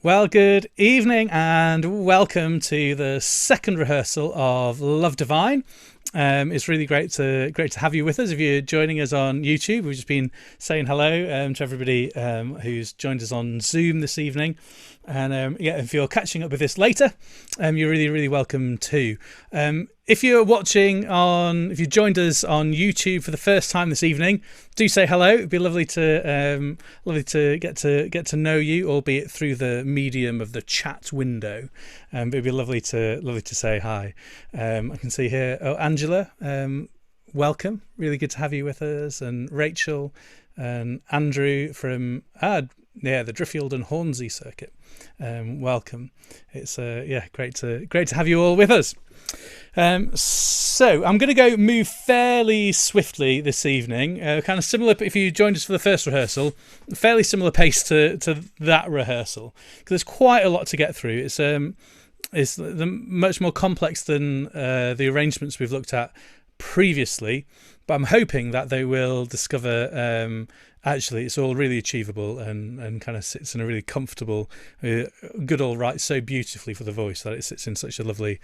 Well, good evening and welcome to the second rehearsal of Love Divine. It's really great to have you with us. If you're joining us on YouTube, we've just been saying hello to everybody who's joined us on Zoom this evening. And if you're catching up with this later, you're really welcome too. If you joined us on YouTube for the first time this evening, do say hello. It'd be lovely to get to know you, albeit through the medium of the chat window. But it'd be lovely to say hi. I can see here. Oh, Angela, welcome. Really good to have you with us, and Rachel and Andrew from the Driffield and Hornsey circuit. Welcome. It's great to have you all with us. So I'm going to move fairly swiftly this evening, kind of similar. If you joined us for the first rehearsal, fairly similar pace to that rehearsal, because there's quite a lot to get through. It's much more complex than the arrangements we've looked at previously, but I'm hoping that they will discover actually it's all really achievable and kind of sits in a really comfortable. Goodall writes so beautifully for the voice that it sits in such a lovely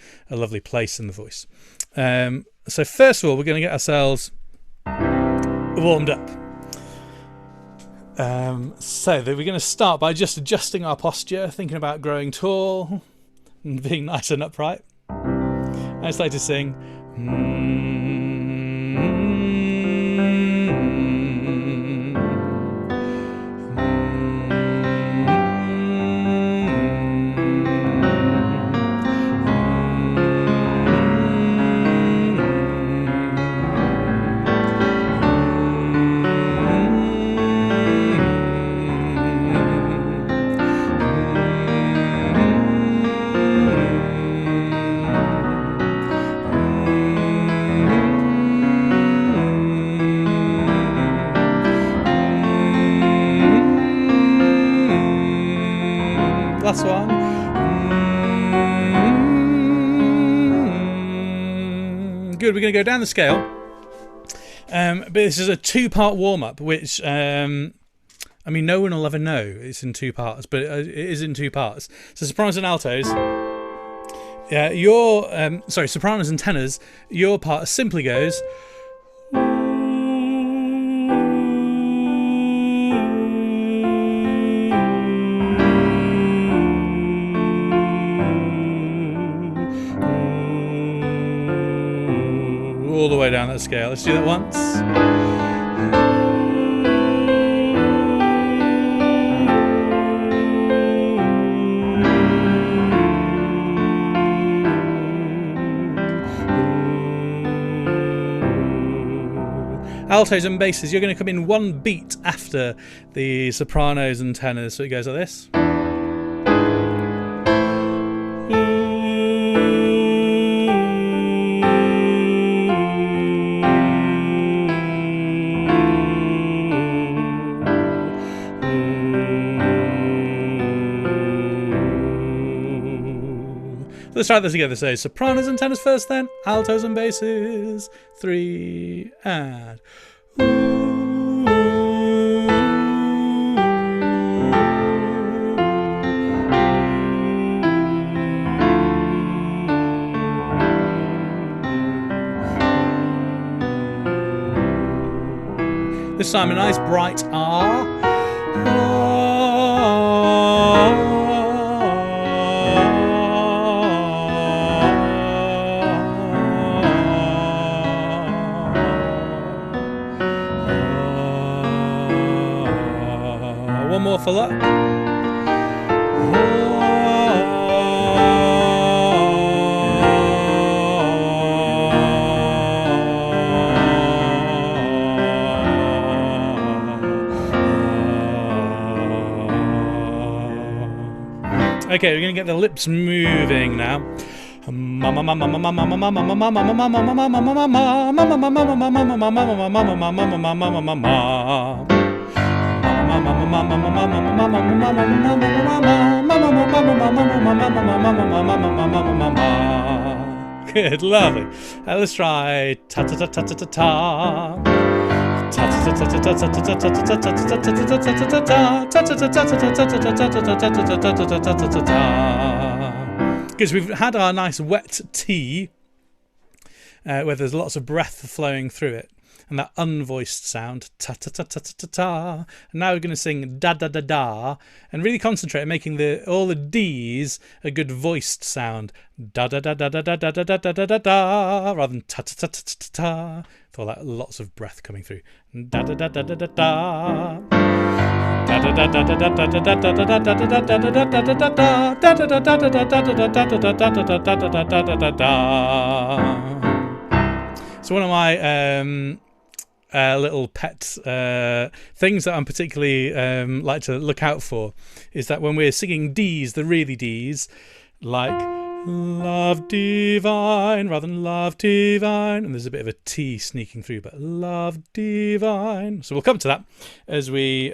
place in the voice. So first of all, we're going to get ourselves warmed up. So we're going to start by just adjusting our posture, thinking about growing tall and being nice and upright. I just like to sing. Last one. Good, we're going to go down the scale. But this is a two-part warm-up, which, no one will ever know it's in two parts, but it is in two parts. So sopranos and altos. Sopranos and tenors, your part simply goes... all the way down that scale. Let's do that once. Altos and basses, you're going to come in one beat after the sopranos and tenors, so it goes like this. Let's try this together. So sopranos and tenors first, then altos and basses. 3 and. This time a nice bright R. One more for luck. Okay, we're going to get the lips moving now. Good, lovely. Let's try ta ta ta ta ta ta ta ta ta Because we've had our nice wet tea where there's lots of breath flowing through it, and that unvoiced sound, ta ta ta ta ta ta ta. And now we're going to sing da da da da, and really concentrate on making all the D's a good voiced sound, da da da da da da da da da da da da, rather than ta ta ta ta ta ta. With all that lots of breath coming through, da da da da da da da. So one of my little pet things that I'm particularly like to look out for is that when we're singing D's, the really D's, like love divine rather than love divine, and there's a bit of a T sneaking through, but love divine. So we'll come to that as we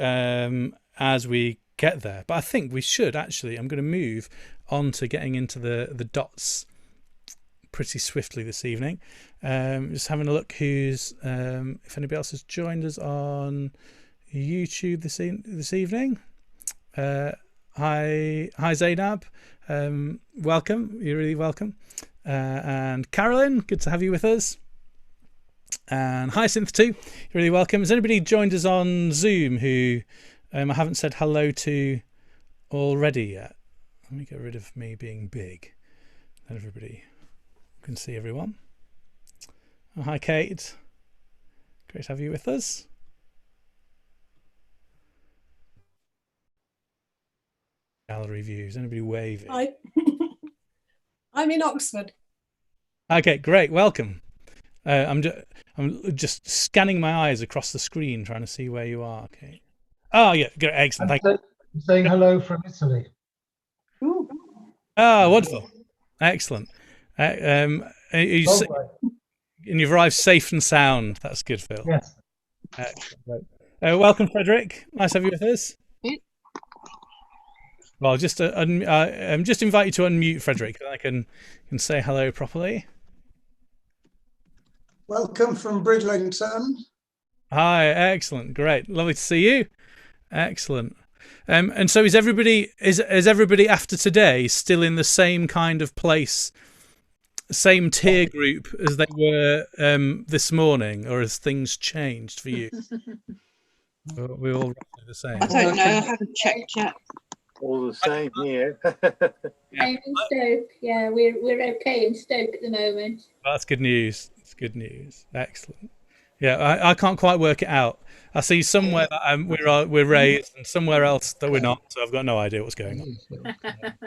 get there. But I think we should actually, I'm going to move on to getting into the dots pretty swiftly this evening. Just having a look who's if anybody else has joined us on YouTube this evening. Hi Zainab, welcome, you're really welcome. And Carolyn, good to have you with us. And Hyacinth too, you're really welcome. Has anybody joined us on Zoom who I haven't said hello to already yet? Let me get rid of me being big, then everybody can see everyone. Oh, hi Kate, great to have you with us. Gallery views, anybody waving? Hi. I'm in Oxford. Okay, great, welcome. I'm just scanning my eyes across the screen trying to see where you are. Okay. Oh yeah, great, excellent. Thank you. I'm saying hello from Italy. Ooh. Oh, wonderful, excellent. And you've arrived safe and sound. That's good, Phil. Yes. Excellent. Welcome, Frederick. Nice to have you with us. Well, just invite you to unmute, Frederick, and I can say hello properly. Welcome from Bridlington. Hi, excellent, great, lovely to see you. Excellent. And so is everybody after today still in the same kind of place, same tier group as they were this morning, or has things changed for you? We're all roughly the same. I don't know, I haven't checked yet. All the same here. Same in Stoke. Yeah, we're okay in Stoke at the moment. Well, that's good news. It's good news. Excellent. Yeah, I can't quite work it out. I see somewhere that we're raised and somewhere else that we're not. So I've got no idea what's going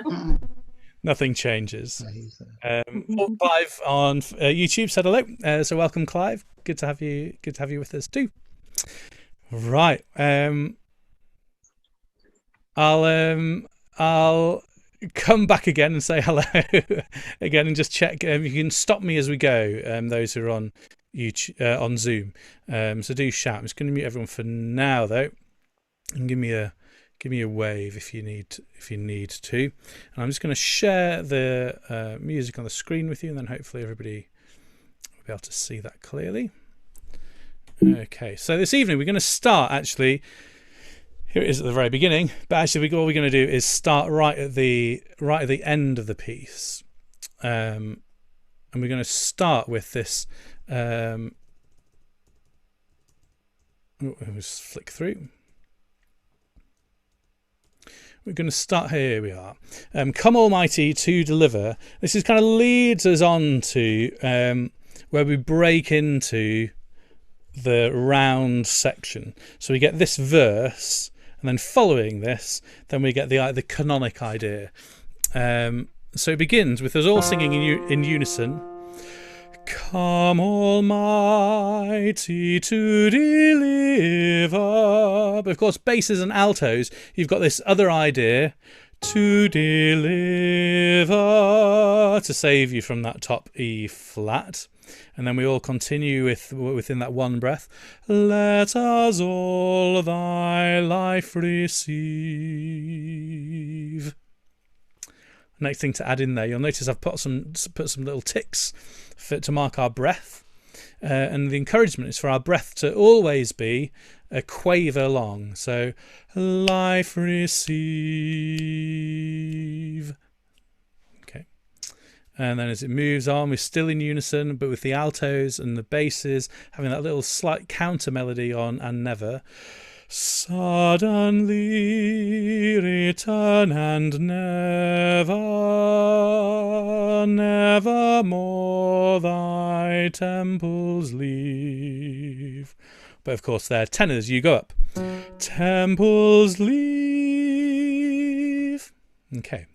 on. Nothing changes. Clive on YouTube said hello. So welcome, Clive. Good to have you. Good to have you with us too. Right. I'll come back again and say hello again and just check. You can stop me as we go. Those who are on YouTube, on Zoom. So do shout. I'm just going to mute everyone for now, though, and give me a wave if you need to. And I'm just going to share the music on the screen with you, and then hopefully everybody will be able to see that clearly. Okay. So this evening we're going to start actually. Here it is at the very beginning, but actually what we're going to do is start right at the end of the piece, and we're going to start with this. Just flick through. We're going to start here. We are. Come Almighty to deliver. This is kind of leads us on to where we break into the round section. So we get this verse. And then following this, then we get the canonic idea. So it begins with us all singing in unison. Come Almighty to deliver. But of course, basses and altos, you've got this other idea. To deliver, to save you from that top E flat. And then we all continue within that one breath. Let us all thy life receive. Next thing to add in there, you'll notice I've put some little ticks to mark our breath. and the encouragement is for our breath to always be a quaver long. So life receive. Okay. And then as it moves on, we're still in unison, but with the altos and the basses having that little slight counter melody on and never. Suddenly return and never, never more thy temples leave. But of course they're tenors, you go up. Temples leave. Okay.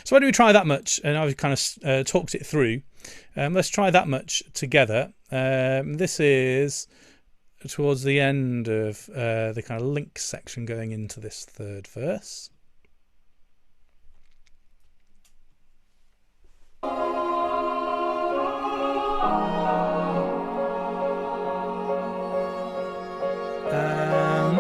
So why don't we try that much? And I've kind of talked it through. Let's try that much together. This is towards the end of the kind of link section going into this third verse. And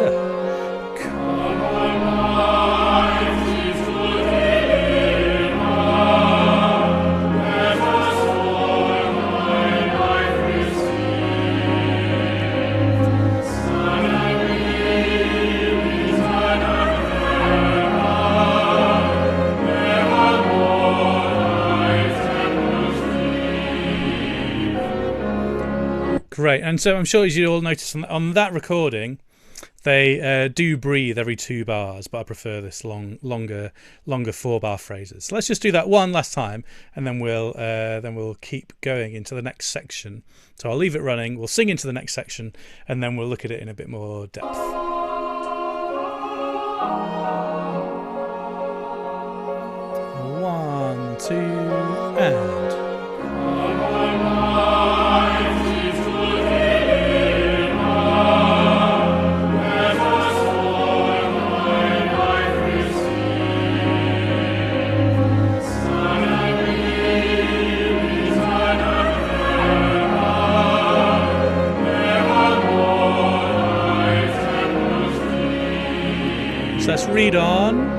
great. And so I'm sure as you all noticed on that recording, they do breathe every 2 bars, but I prefer this longer 4-bar phrases. So let's just do that one last time, and then we'll keep going into the next section. So I'll leave it running. We'll sing into the next section, and then we'll look at it in a bit more depth. 1, 2, and. So let's read on.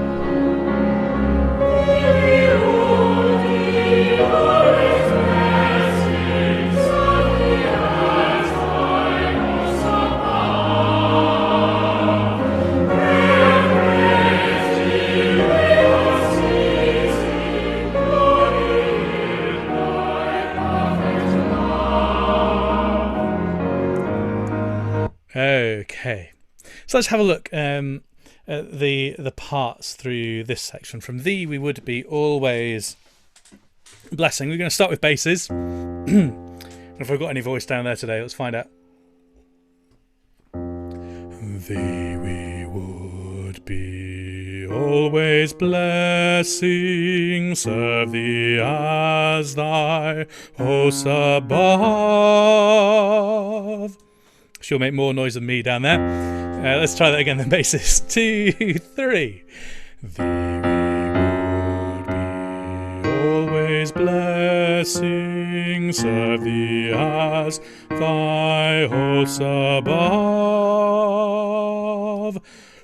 Okay, so let's have a look at the parts through this section. From thee we would be always blessing. We're going to start with basses. If I've got any voice down there today, let's find out. Thee we would be always blessing, serve thee as thy hosts above. She'll make more noise than me down there. Let's try that again then, basses. 2, 3. Thee we would be always blessing, serve thee as thy hosts above.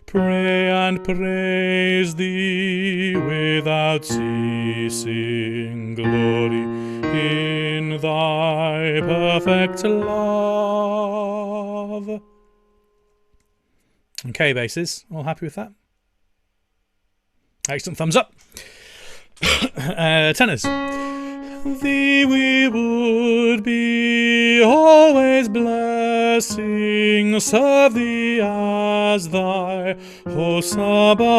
Pray and praise thee without ceasing, glory in thy perfect love. Okay, basses, all happy with that? Excellent, thumbs up. Tenors. Thee we would be always blessing, serve thee as thy hosts above.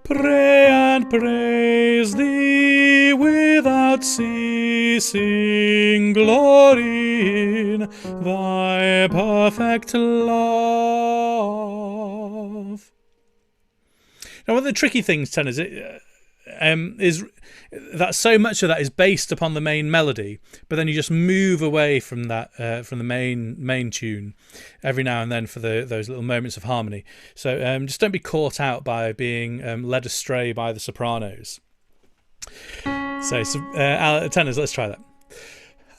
Pray and praise thee without ceasing, glory in thy perfect love. Now, one of the tricky things, tenors, is that so much of that is based upon the main melody, but then you just move away from that, from the main tune every now and then for those little moments of harmony. So just don't be caught out by being led astray by the sopranos. So tenors, let's try that.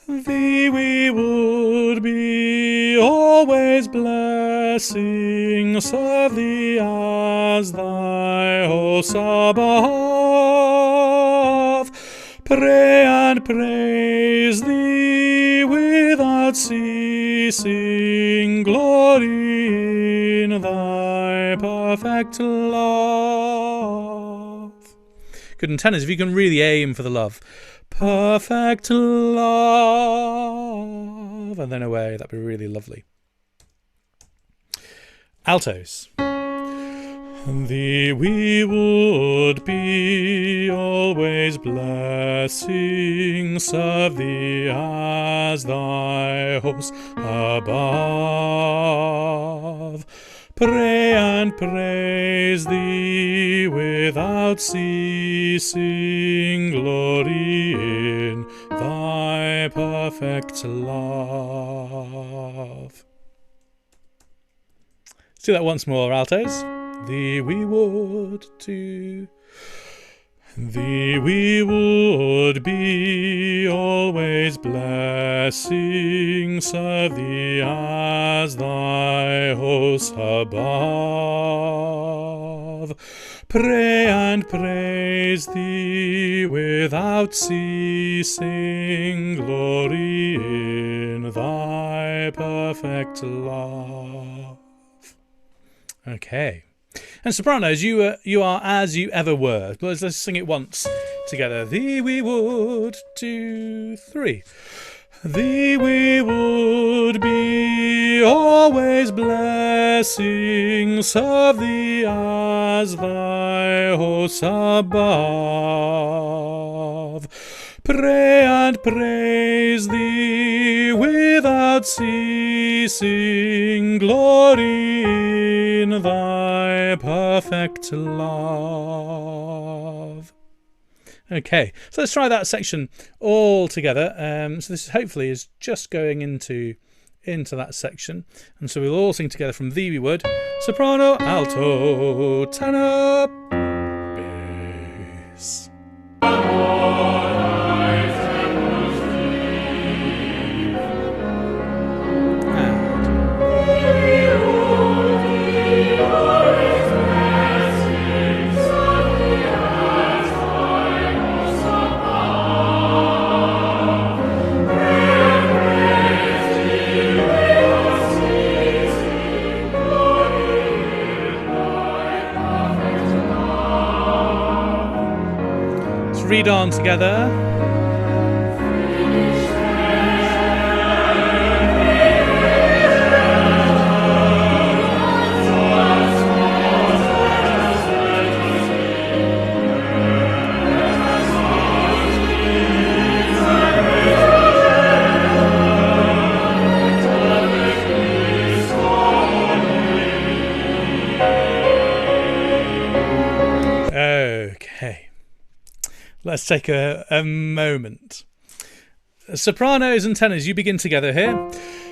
Thee we would be always blessing, serve thee as thy hosts above. Pray and praise thee ceasing glory in thy perfect love. Good, and tenors, if you can really aim for the love. Perfect love. And then away, that'd be really lovely. Altos. Thee we would be always blessing, serve thee as thy host above. Pray and praise thee without ceasing, glory in thy perfect love. Let's do that once more, altos. Thee we would do. Thee we would be always blessing, serve thee as thy host above. Pray and praise thee without ceasing, glory in thy perfect love. Okay. And sopranos, you are as you ever were. Let's sing it once together. Thee we would, 2, 3. Thee we would be always blessing, serve thee as thy host above. Pray and praise thee without ceasing, glory in thy perfect love. Okay, so let's try that section all together. So this hopefully is just going into that section, and so we'll all sing together from Thee we would, soprano, alto, tenor, bass. Read on together. Okay. Let's take a moment. Sopranos and tenors, you begin together here.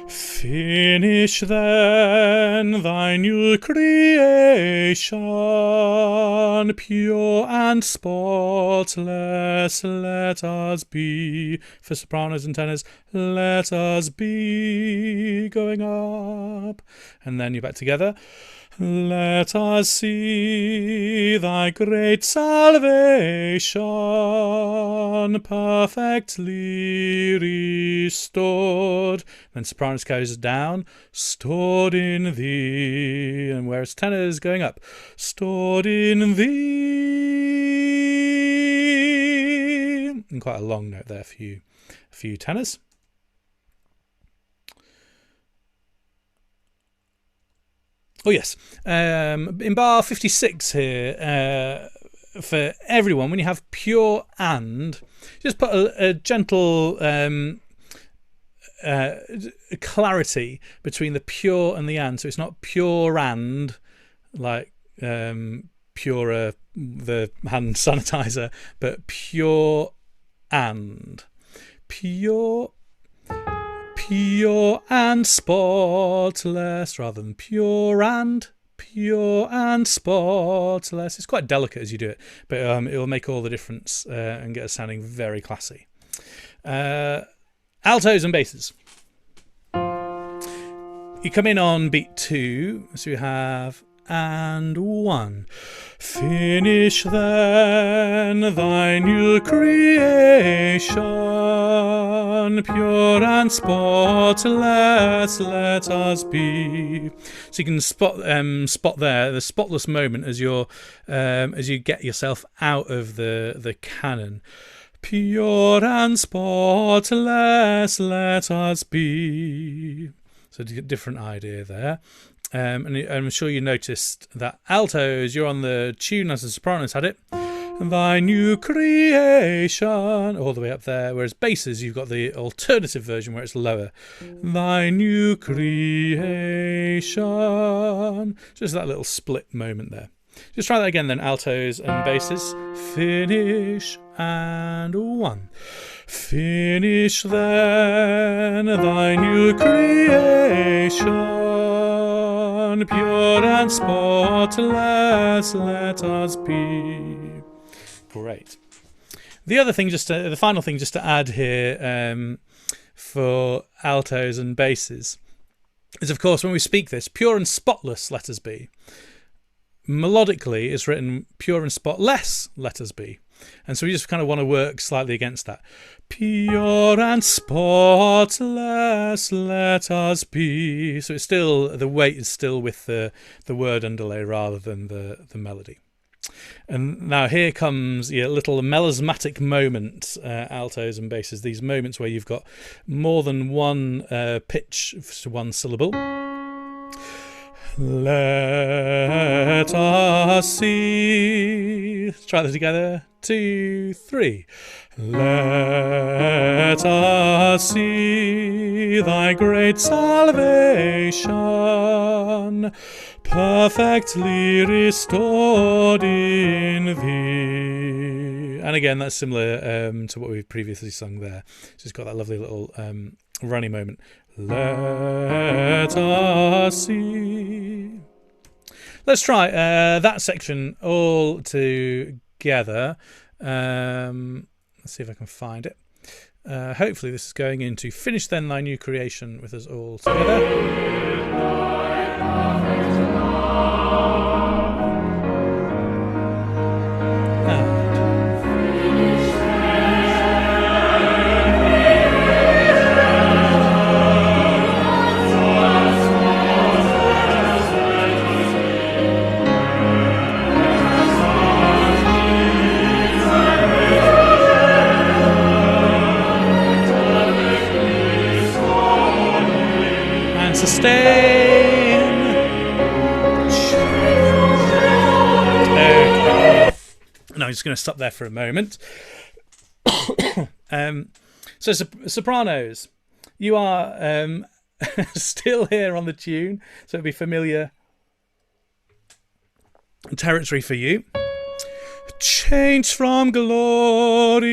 Finish then thy new creation, pure and spotless let us be. For sopranos and tenors, let us be, going up. And then you're back together. Let us see thy great salvation perfectly restored. Then sopranos goes down, stored in thee, and whereas tenors going up, stored in thee. And quite a long note there for you tenors. Oh yes, in bar 56 here, for everyone, when you have pure and, just put a gentle clarity between the pure and the and. So it's not pure and, like Pura, the hand sanitizer, but pure and. Pure and spotless rather than pure and spotless. It's quite delicate as you do it, but it will make all the difference and get us sounding very classy. Altos and basses. You come in on beat 2, so you have and 1. Finish then thy new creation, pure and spotless, let us be. So you can spot there the spotless moment as you get yourself out of the canon. Pure and spotless, let us be. So a different idea there. And I'm sure you noticed that altos, you're on the tune as the sopranos had it. Thy new creation, all the way up there, whereas basses, you've got the alternative version where it's lower. Thy new creation. Just that little split moment there. Just try that again then, altos and basses. Finish and 1. Finish then thy new creation, pure and spotless, let us be. Great. The other thing, the final thing, just to add here for altos and basses, is of course when we speak this, pure and spotless, let us be. Melodically, it's written pure and spotless, let us be. And so we just kind of want to work slightly against that. Pure and spotless, let us be. So it's still, the weight is still with the word underlay rather than the melody. And now here comes your little melismatic moment, altos and basses, these moments where you've got more than one pitch to one syllable. Let us see. Let's try that together. 2, 3. Let us see thy great salvation, perfectly restored in thee. And again, that's similar to what we've previously sung there. So it's got that lovely little runny moment. Let us see. Let's try that section all together. Let's see if I can find it. Hopefully this is going into Finish Then Thy New Creation with us all together. Sustain. Okay. Now I'm just going to stop there for a moment. So sopranos, you are still here on the tune, so it'll be familiar territory for you. Change from glory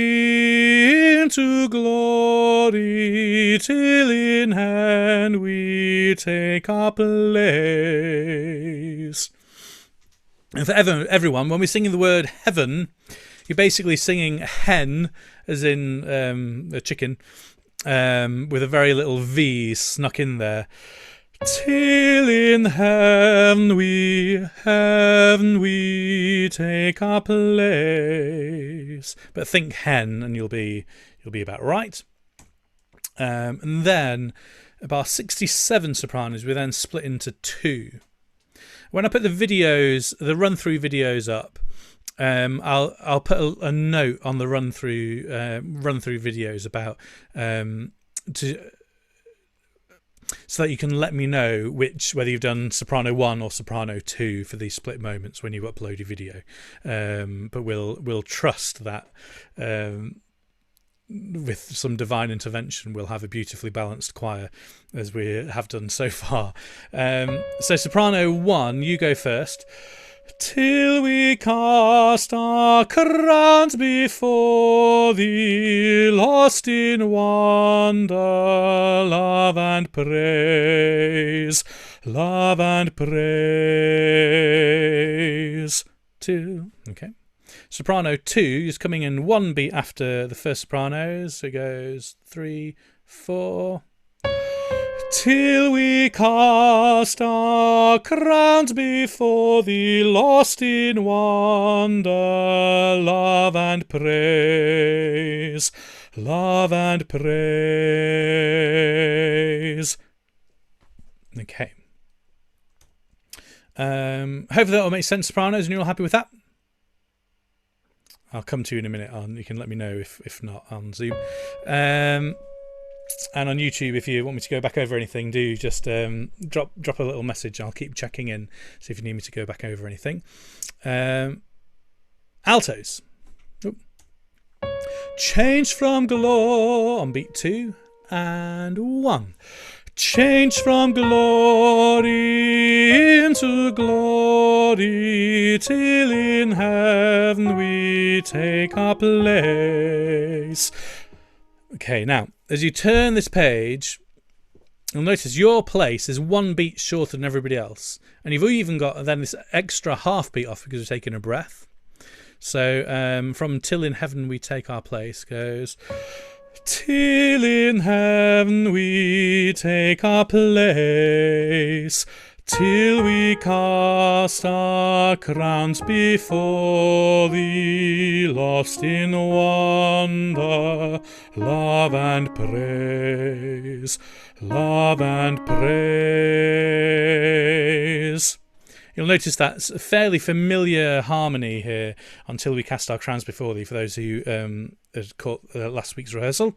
into glory, till in hand we take our place. And for everyone, when we're singing the word heaven, you're basically singing hen, as in a chicken, with a very little V snuck in there. Till in heaven we take our place. But think hen and you'll be about right. And then about 67 sopranos we then split into 2. When I put the videos, the run-through videos up, I'll put a note on the run-through videos about so that you can let me know whether you've done soprano 1 or soprano 2 for these split moments when you upload your video. But we'll trust that with some divine intervention we'll have a beautifully balanced choir, as we have done so far. So soprano 1, you go first. Till we cast our crowns before thee, lost in wonder, love and praise, love and praise. 2, okay. Soprano 2 is coming in 1 beat after the first sopranos, so it goes 3, 4. Till we cast our crowns before thee, lost in wonder, love and praise, love and praise. Okay. Hopefully that will make sense, sopranos, and you're all happy with that. I'll come to you in a minute. You can let me know if not on Zoom. And on YouTube, if you want me to go back over anything, do just drop a little message. I'll keep checking in, see if you need me to go back over anything. Altos. Oop. Change from galore on beat 2 and 1. Change from glory into glory, till in heaven we take our place. Okay, now, as you turn this page, you'll notice your place is 1 beat shorter than everybody else. And you've even got then this extra half beat off because you're taking a breath. So from till in heaven we take our place goes... Till in heaven we take our place, till we cast our crowns before thee, lost in wonder, love and praise, love and praise. You'll notice that's a fairly familiar harmony here, until we cast our crowns before thee, for those who had caught last week's rehearsal.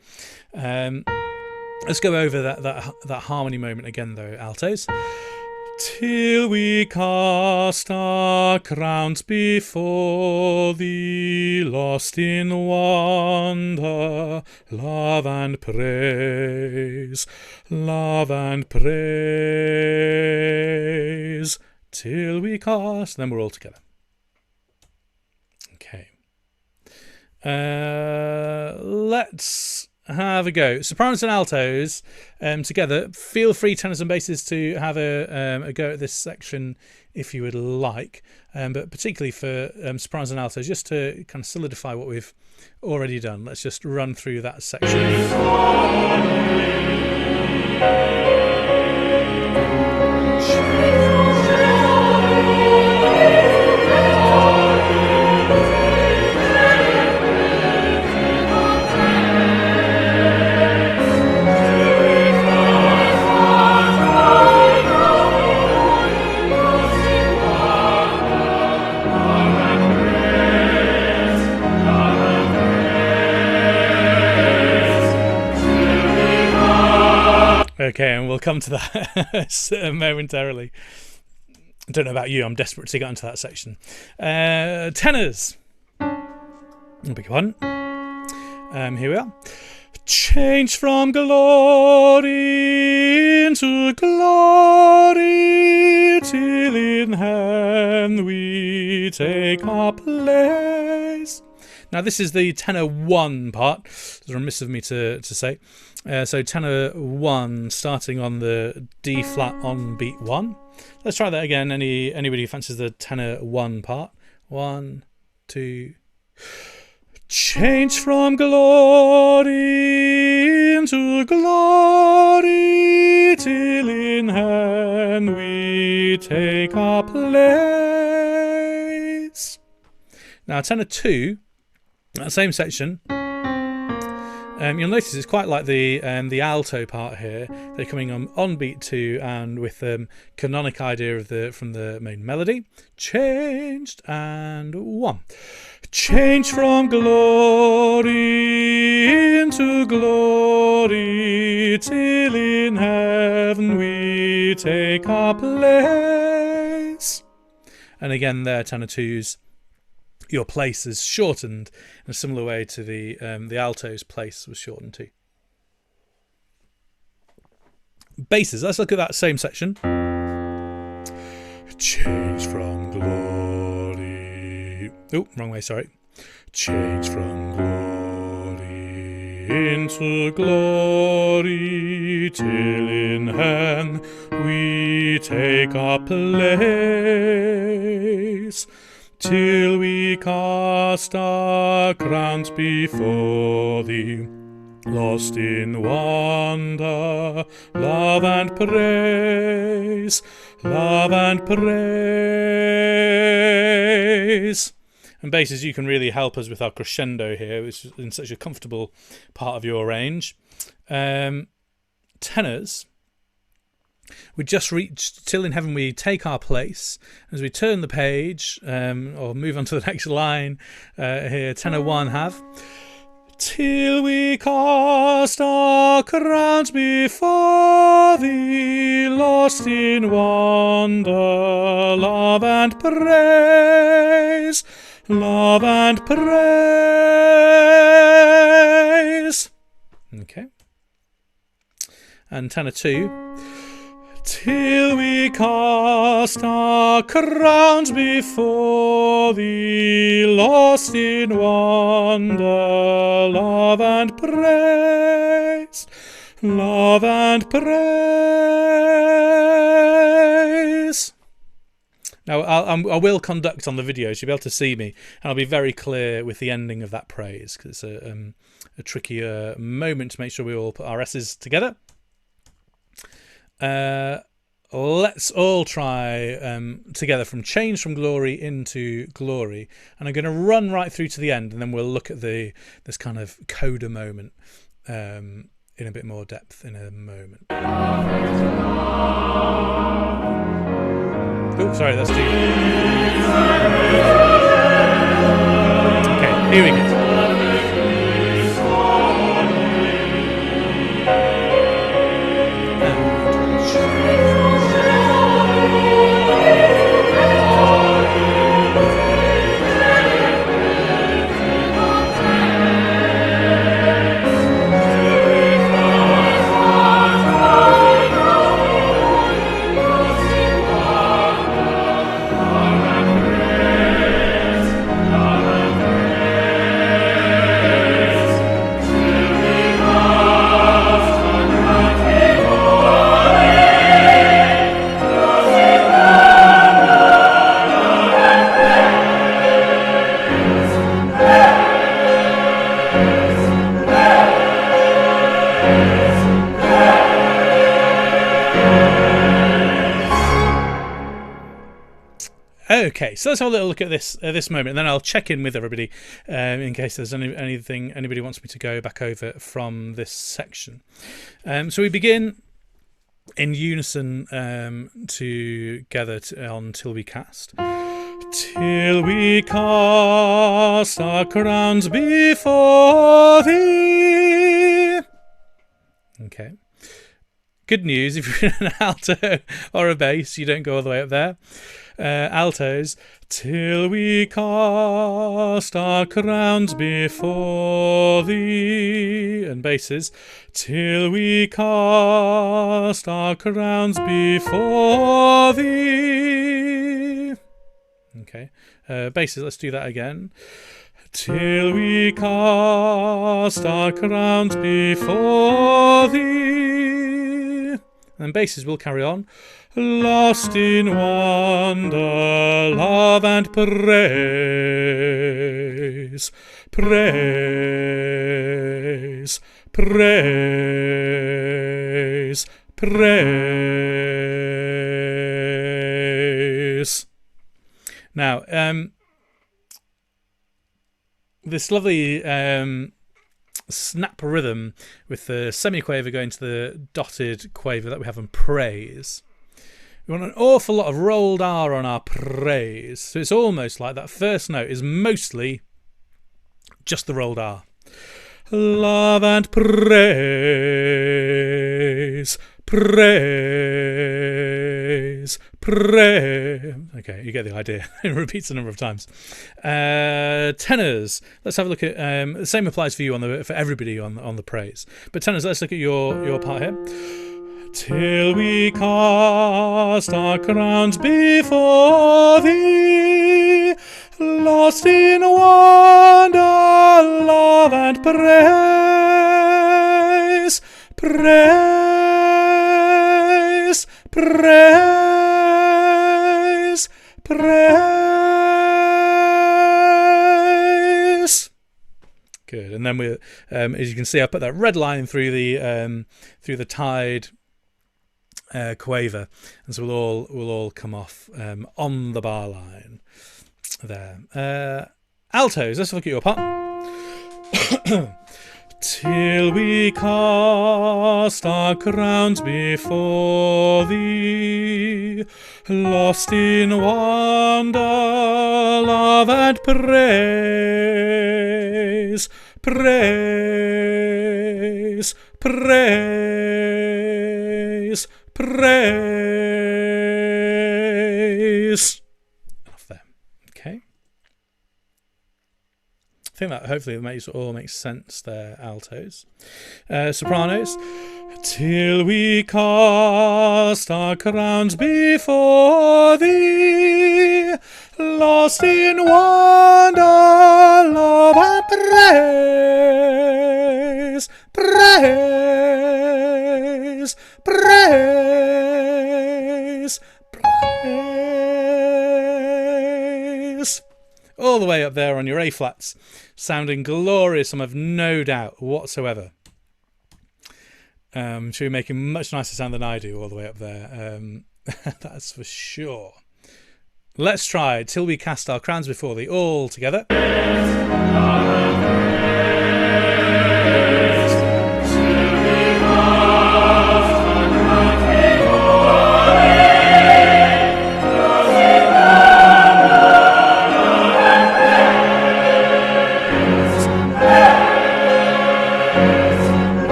Let's go over that harmony moment again though, altos. Till we cast our crowns before thee, lost in wonder, love and praise, love and praise. Till we cast, then we're all together. Okay. Let's have a go. Sopranos and altos together. Feel free, tenors and basses, to have a go at this section if you would like. But particularly for sopranos and altos, just to kind of solidify what we've already done, let's just run through that section. Okay, and we'll come to that momentarily. I don't know about you, I'm desperate to get into that section. Tenors. Big one. Here we are. Change from glory into glory, till in heaven we take our place. Now this is the tenor 1 part. It's remiss of me to say. So tenor 1 starting on the D flat on beat 1. Let's try that again. Anybody who fancies the tenor 1 part. 1, 2. Change from glory into glory, till in heaven we take our place. Now tenor 2, that same section. You'll notice it's quite like the alto part here. They're coming on beat 2 and with canonic idea from the main melody. Changed and 1. Change from glory into glory, till in heaven we take our place. And again there, tenor 2's, your place is shortened in a similar way to the alto's place was shortened too. Basses, let's look at that same section. Change from glory. Oh, wrong way, sorry. Change from glory into glory, till in heaven we take our place. Till we cast our crowns before thee, lost in wonder, love and praise, love and praise. And basses, you can really help us with our crescendo here, which is in such a comfortable part of your range. Tenors, we just reached till in heaven we take our place. As we turn the page, or move on to the next line, here, tenor 1 have. Till we cast our crowns before thee, lost in wonder, love and praise, love and praise. Okay. And tenor 2. Till we cast our crowns before thee, lost in wonder, love and praise, love and praise. Now, I will conduct on the video, so you'll be able to see me, and I'll be very clear with the ending of that praise, because it's a trickier moment to make sure we all put our S's together. Let's all try together from change from glory into glory, and I'm going to run right through to the end, and then we'll look at this kind of coda moment in a bit more depth in a moment. Oh, sorry, that's too. Okay, here we go. Okay, so let's have a little look at this moment, and then I'll check in with everybody in case there's anything anybody wants me to go back over from this section. So we begin in unison together on Till We Cast. Till we cast our crowns before thee. Okay. Good news, if you're an alto or a bass, you don't go all the way up there. Altos, till we cast our crowns before thee. And basses, till we cast our crowns before thee. Okay, basses, let's do that again. Till we cast our crowns before thee. And basses will carry on. Lost in wonder, love and praise, praise, praise, praise. Now, this lovely snap rhythm with the semiquaver going to the dotted quaver that we have on praise. We want an awful lot of rolled R on our praise. So it's almost like that first note is mostly just the rolled R. Love and praise, praise, praise. Okay, you get the idea. It repeats a number of times. Tenors. Let's have a look at the same applies for you for everybody on the praise. But tenors, let's look at your part here. Till we cast our crowns before thee, lost in wonder, love and praise, praise, praise, praise. Good, and then we, as you can see, I put that red line through the tied quaver, and so we'll all come off on the bar line there. Altos, let's look at your part. Till we cast our crowns before thee, lost in wonder, love and praise, praise, praise, praise. Enough there. Okay. I think that hopefully all makes sense there, altos. Sopranos. Till we cast our crowns before thee, lost in wonder, love and praise, praise, praise, praise. All the way up there on your A flats, sounding glorious, I have no doubt whatsoever. Sure, you're making much nicer sound than I do all the way up there. That's for sure. Let's try Till We Cast Our Crowns Before Thee all together.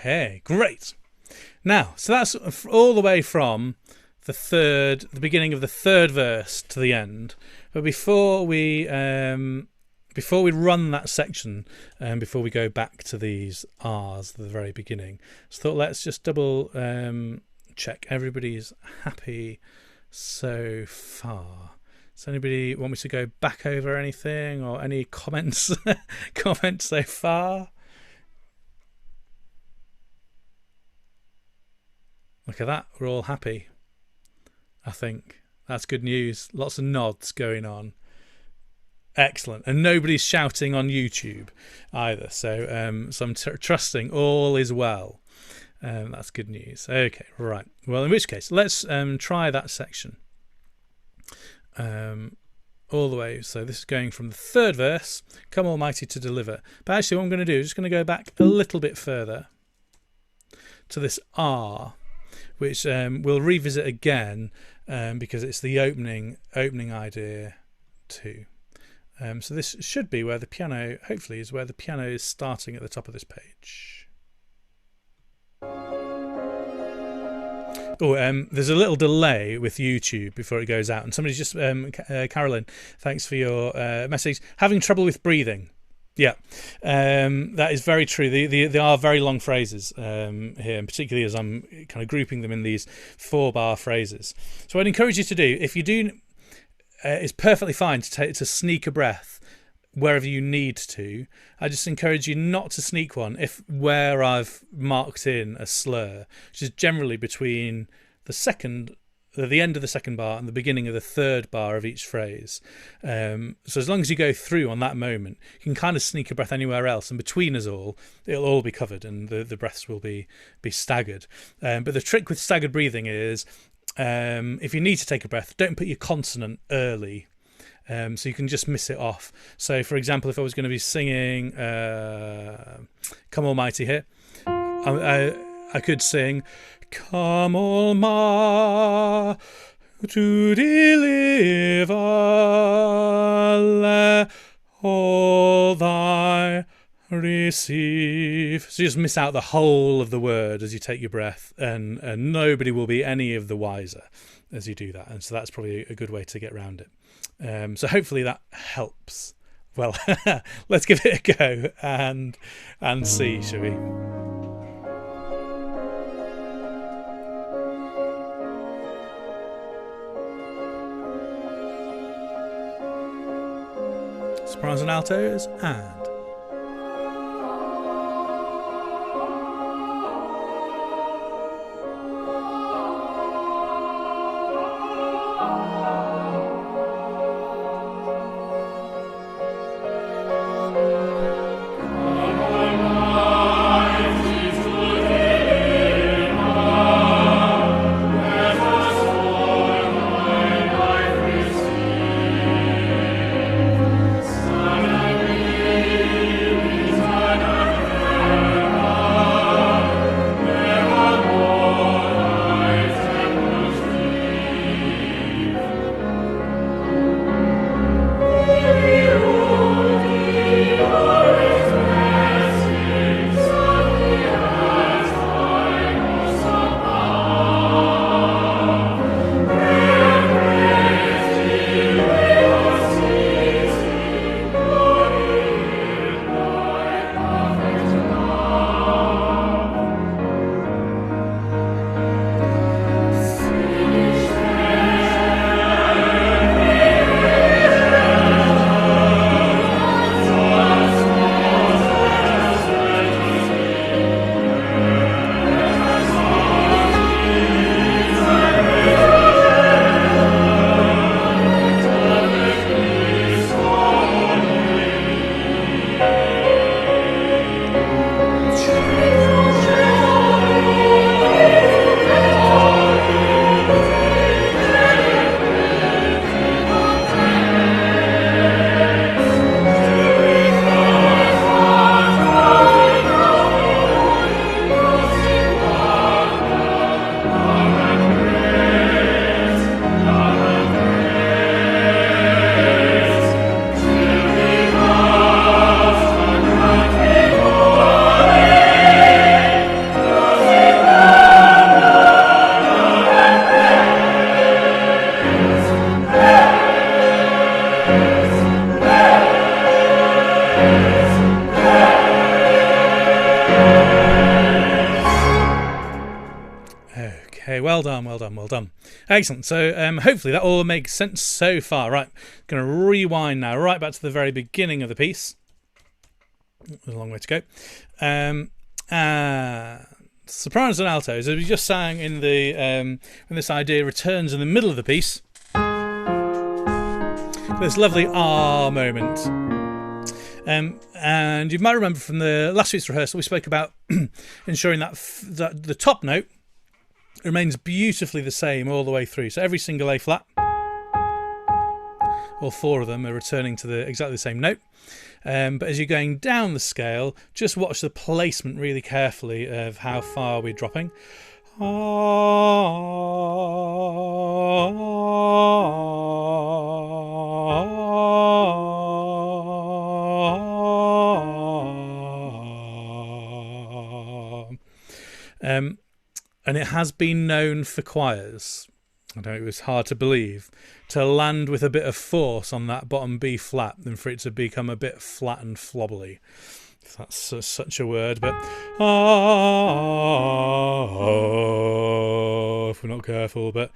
Okay, great. Now, so that's all the way from the beginning of the third verse to the end. But before we run that section, before we go back to these R's at the very beginning, so thought let's just double check everybody's happy so far. Does anybody want me to go back over anything or any comments? Comments so far? Look at that, we're all happy. I think that's good news. Lots of nods going on. Excellent. And nobody's shouting on YouTube either. So I'm trusting all is well. That's good news. Okay, right. Well, in which case, let's try that section. All the way. So this is going from the third verse, come Almighty to deliver. But actually what I'm going to do is just going to go back a little bit further to this R, which we'll revisit again because it's the opening idea too. So this should be where the piano, hopefully, is where the piano is starting at the top of this page. Oh, there's a little delay with YouTube before it goes out, and somebody's just Carolyn, thanks for your message. Having trouble with breathing. Yeah, that is very true. They are very long phrases here, and particularly as I'm kind of grouping them in these 4-bar phrases. So I'd encourage you to do, if you do, it's perfectly fine to sneak a breath wherever you need to. I just encourage you not to sneak one where I've marked in a slur, which is generally between the end of the second bar and the beginning of the third bar of each phrase. So as long as you go through on that moment, you can kind of sneak a breath anywhere else, and between us all, it'll all be covered and the breaths will be staggered. But the trick with staggered breathing is if you need to take a breath, don't put your consonant early. So you can just miss it off. So for example, if I was going to be singing Come Almighty here, I could sing Come Almighty to deliver, let all thy receive. So you just miss out the whole of the word as you take your breath, and nobody will be any of the wiser as you do that. And so that's probably a good way to get around it. So hopefully that helps. Well, let's give it a go and see, shall we? Sopranos and altos, and Okay, well done, well done, well done. Excellent. So hopefully that all makes sense so far. Right, going to rewind now, right back to the very beginning of the piece. There's a long way to go. Sopranos and altos, as we just sang in the when this idea returns in the middle of the piece, this lovely ah moment. And you might remember from the last week's rehearsal we spoke about ensuring that the top note remains beautifully the same all the way through. So every single A flat, all four of them, are returning to exactly the same note. But as you're going down the scale, just watch the placement really carefully of how far we're dropping. And it has been known for choirs, I know it was hard to believe, to land with a bit of force on that bottom B flat than for it to become a bit flat and flobbly, if that's such a word. But if we're not careful, but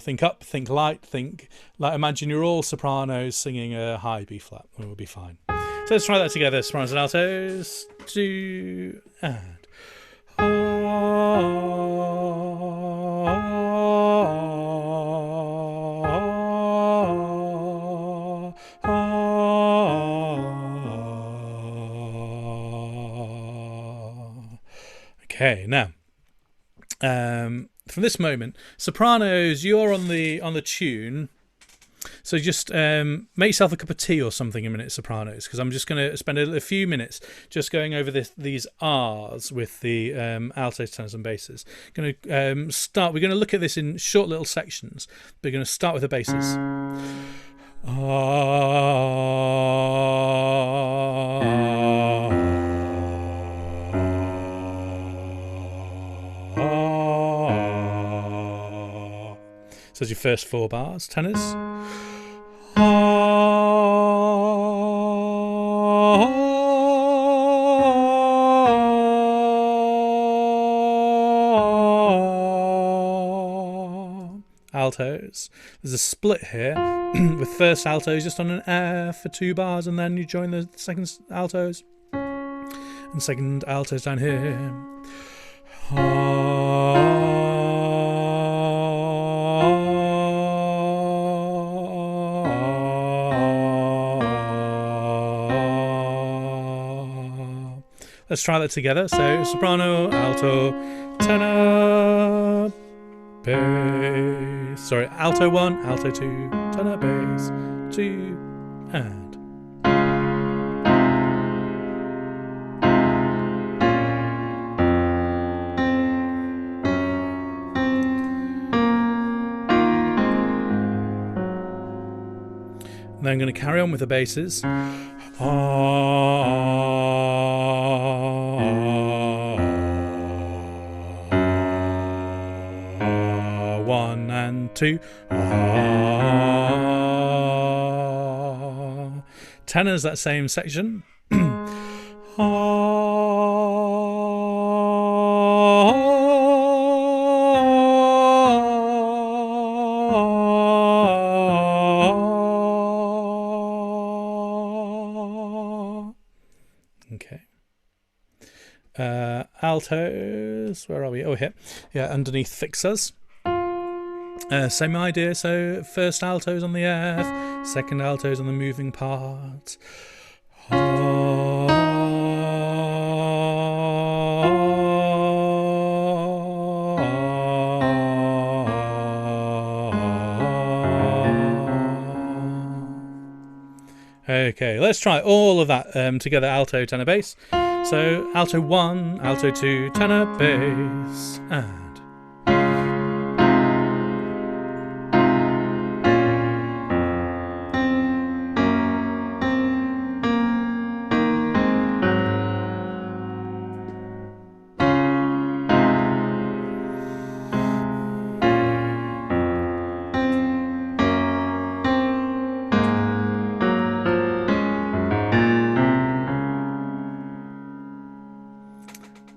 think up, think light, think like imagine you're all sopranos singing a high B flat, and we'll be fine. So let's try that together, sopranos and altos. 2 and okay, now from this moment, sopranos, you're on the tune. So just make yourself a cup of tea or something in a minute, sopranos, because I'm just going to spend a few minutes just going over these R's with the altos, tenors and basses. We're going to look at this in short little sections, but we're going to start with the basses. So there's your first 4 bars, tenors. Altos. There's a split here with first altos just on an F for 2 bars, and then you join the second altos and second altos down here. Let's try that together. So soprano, alto, tenor, bass. Sorry, alto 1, alto 2, tenor, bass, 2, and. Then I'm going to carry on with the basses. 1 and 2. Tenors, that same section. Okay. Altos, where are we? Oh, here. Yeah, underneath fixers. Same idea. So first altos on the F, second altos on the moving part. Okay, let's try all of that together, alto, tenor, bass. So alto 1, alto 2, tenor, bass, and.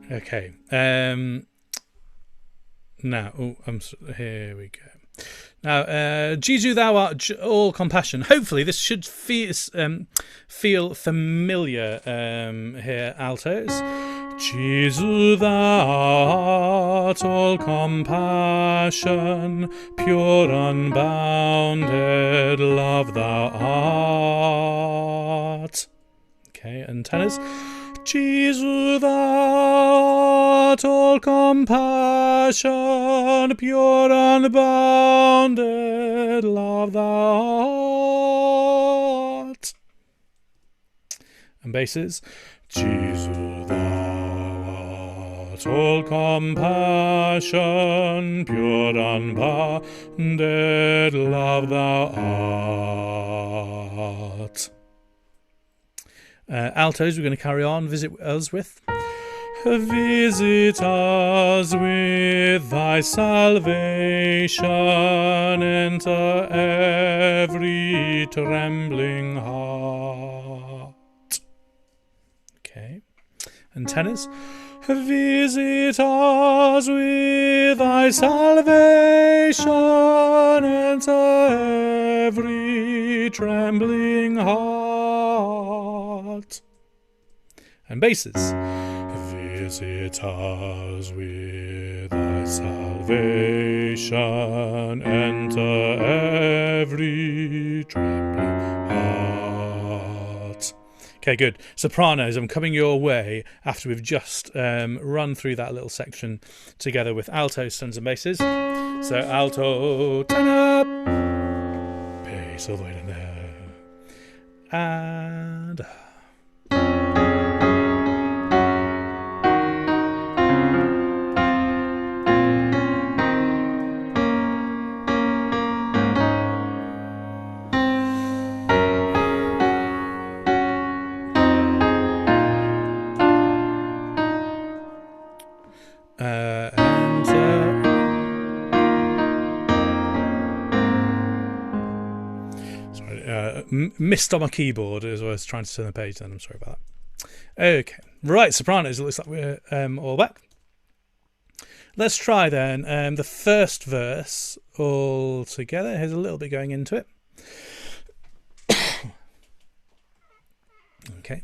Okay. Now, here we go. Now, Jesu, thou art all compassion. Hopefully, this should feel familiar here, altos. Jesu, thou art all compassion, pure unbounded love thou art. Okay, and tenors. Jesu, thou art all compassion, pure unbounded love thou art. And basses. Jesu, thou art all compassion, pure unbounded love thou art. Altos, we're going to carry on. Visit us with. Visit us with thy salvation, enter every trembling heart. Okay. And tenors. Visit us with thy salvation, enter every trembling heart. And basses. Visit us with thy salvation, enter every trembling heart. Okay, good. Sopranos, I'm coming your way after we've just run through that little section together with altos, sopranos and basses. So alto, tenor, bass all the way down there. And... missed on my keyboard as I was trying to turn the page then. I'm sorry about that. Okay, right, sopranos. It looks like we're all back. Let's try then the first verse all together. Here's a little bit going into it. Okay.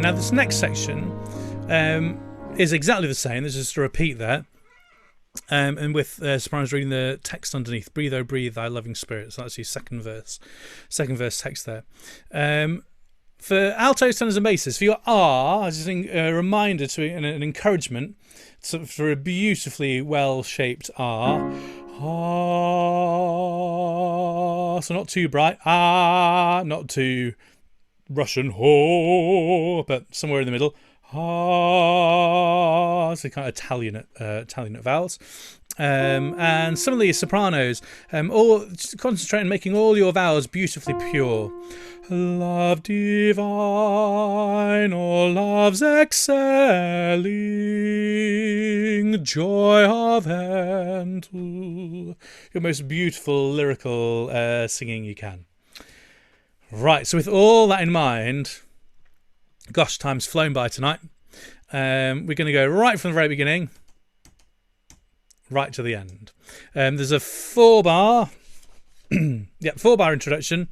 Now this next section is exactly the same. There's just a repeat there, and with sopranos reading the text underneath. Breathe, oh breathe, thy loving spirit. So that's your second verse text there. For altos, tenors, and basses, for your R, just a reminder to an encouragement for a beautifully well-shaped R. Ah, so not too bright. Ah, not too Russian ho, but somewhere in the middle. Ah, so kind of Italian vowels. And similarly, sopranos, all just concentrate on making all your vowels beautifully pure. Love divine, all loves excelling, joy of heaven, your most beautiful lyrical singing you can. Right, so with all that in mind, gosh, time's flown by tonight. We're going to go right from the very beginning, right to the end. There's a 4-bar, 4-bar introduction,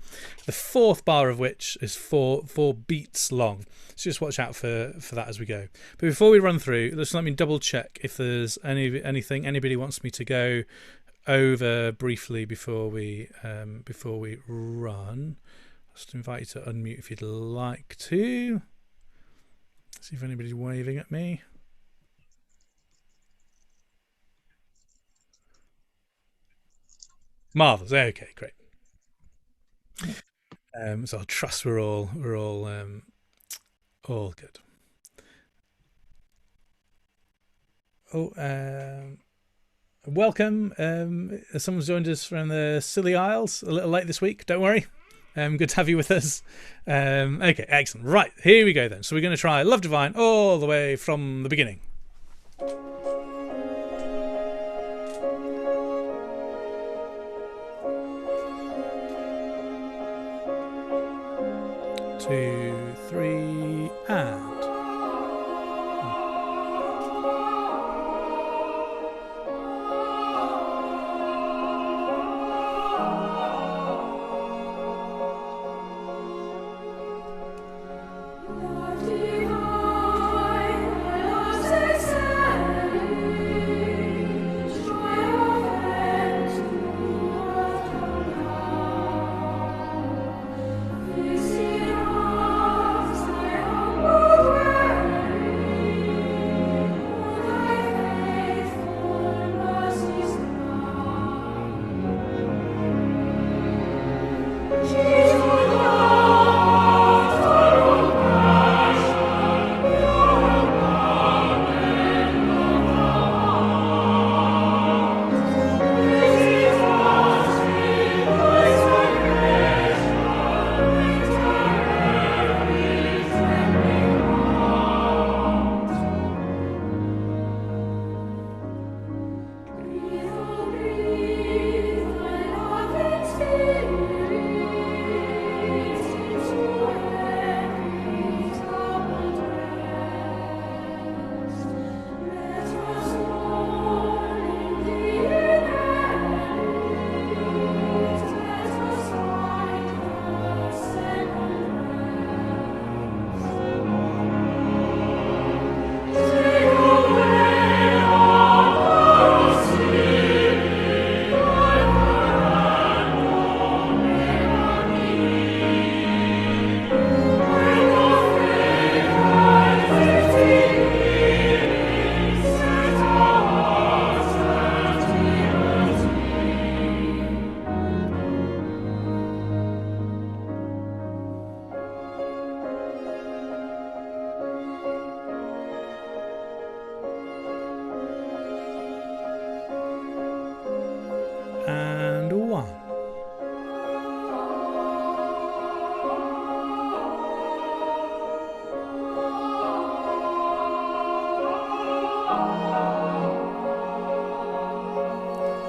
the 4th bar of which is four beats long. So just watch out for that as we go. But before we run through, just let me double check if there's anything anybody wants me to go over briefly before we run. Just invite you to unmute if you'd like to. See if anybody's waving at me. Marvelous. Okay, great. So I trust we're all good. Welcome. Someone's joined us from the Scilly Isles. A little late this week. Don't worry. Good to have you with us. Okay, excellent. Right, here we go then. So we're going to try Love Divine all the way from the beginning. 2, 3, and.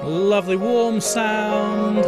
Lovely warm sound.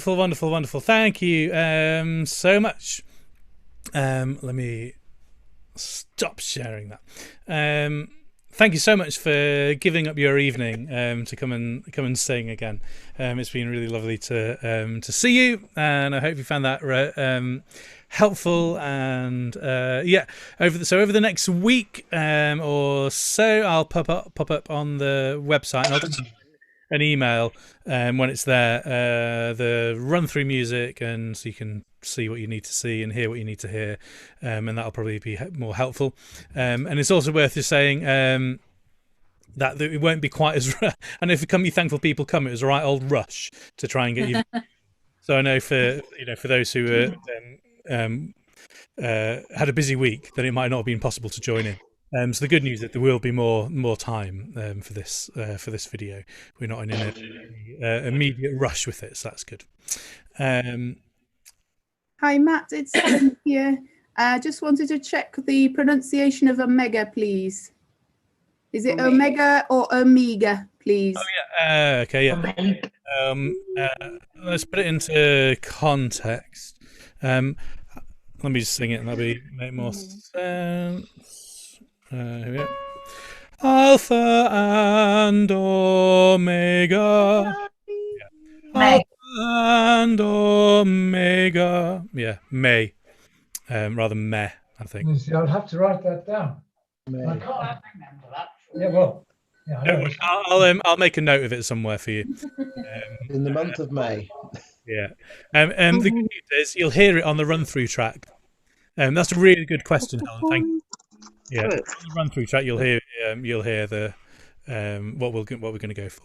wonderful, wonderful, wonderful. Thank you so much. Let me stop sharing that. Thank you so much for giving up your evening to come and sing again. It's been really lovely to see you, and I hope you found that helpful. And yeah, over the next week or so, I'll pop up on the website, and I'll send an email when it's there, the run through music, and so you can see what you need to see and hear what you need to hear, and that'll probably be more helpful. And it's also worth just saying that it won't be quite as I know for Come You Thankful People Come, it was a right old rush to try and get you. So I know for those who had a busy week, then it might not have been possible to join in. So the good news is that there will be more time for this video. We're not in an immediate rush with it, so that's good. Hi, Matt. It's Helen here. Just wanted to check the pronunciation of omega, please. Is it omega or omega, please? Oh yeah. Okay. Yeah. Let's put it into context. Let me just sing it, and that'll make more sense. Here we go. Alpha and Omega. Alpha and Omega. Yeah, May. Rather than meh, I think. You see, I'll have to write that down. I can't remember that. Yeah, well, yeah, I know. I'll make a note of it somewhere for you. In the month of May. Yeah. The good news is you'll hear it on the run-through track. That's a really good question, Helen. Thank you. Yeah, on the run-through track you'll hear the what we're going to go for.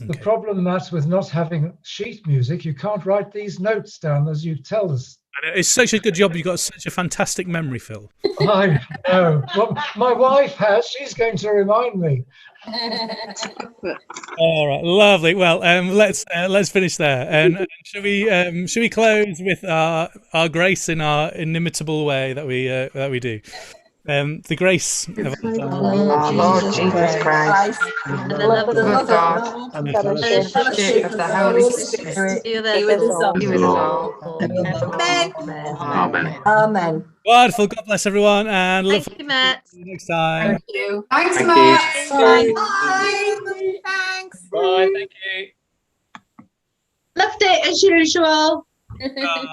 Okay. The problem, Matt, with not having sheet music, you can't write these notes down as you tell us. And it's such a good job. You've got such a fantastic memory, Phil. I know. Well, my wife has. She's going to remind me. All right, lovely. Well, let's finish there. And should we close with our grace in our inimitable way that we do? The grace of our Lord Jesus Christ, and the love of God, and the fellowship of the Holy Spirit, be with us all. Amen. Amen. Amen. Wonderful. God bless everyone, and look Thank you, Matt. See you next time. Thank you. Thanks, Thank Matt. Bye. Bye. Thanks. Bye. Thank you. Loved it as usual.